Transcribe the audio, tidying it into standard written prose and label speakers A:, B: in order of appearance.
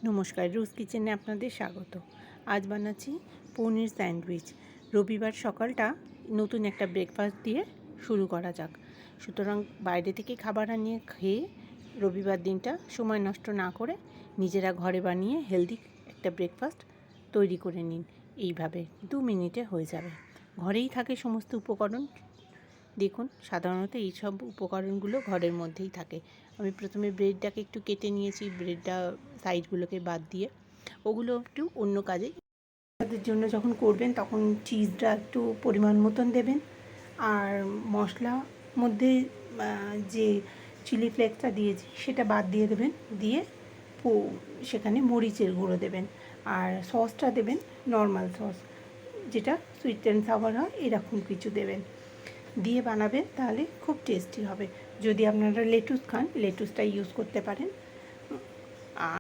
A: নমস্কার, রোজ কিচেনে আপনাদের স্বাগত। আজ বানাচ্ছি পনির স্যান্ডউইচ। রবিবার সকালটা নতুন একটা ব্রেকফাস্ট দিয়ে শুরু করা যাক। সুতরাং বাইরে থেকে খাবার আনিয়ে খেয়ে রবিবার দিনটা সময় নষ্ট না করে নিজেরা ঘরে বানিয়ে হেলদি একটা ব্রেকফাস্ট তৈরি করে নিন। এইভাবে 2 মিনিটে হয়ে যাবে। ঘরেই থাকে সমস্ত উপকরণ। দেখুন, সাধারণত এই সব উপকরণগুলো ঘরের মধ্যেই থাকে। আমি প্রথমে ব্রেডটাকে একটু কেটে নিয়েছি, ব্রেডটা সাইডগুলোকে বাদ দিয়ে। ওগুলো একটু অন্য কাজে, তাদের জন্য যখন করবেন তখন চিজটা একটু পরিমাণ মতন দেবেন। আর মশলা মধ্যে যে চিলি ফ্লেক্সটা দিয়েছি সেটা বাদ দিয়ে দেবেন। দিয়ে সেখানে মরিচের গুঁড়ো দেবেন। আর সসটা দেবেন নর্মাল সস, যেটা সুইট অ্যান্ড সাওয়ার হয়, এরকম কিছু দেবেন। দিয়ে বানাবেন, তাহলে খুব টেস্টি হবে। যদি আপনারা লেটুস খান, লেটুসটা ইউজ করতে পারেন।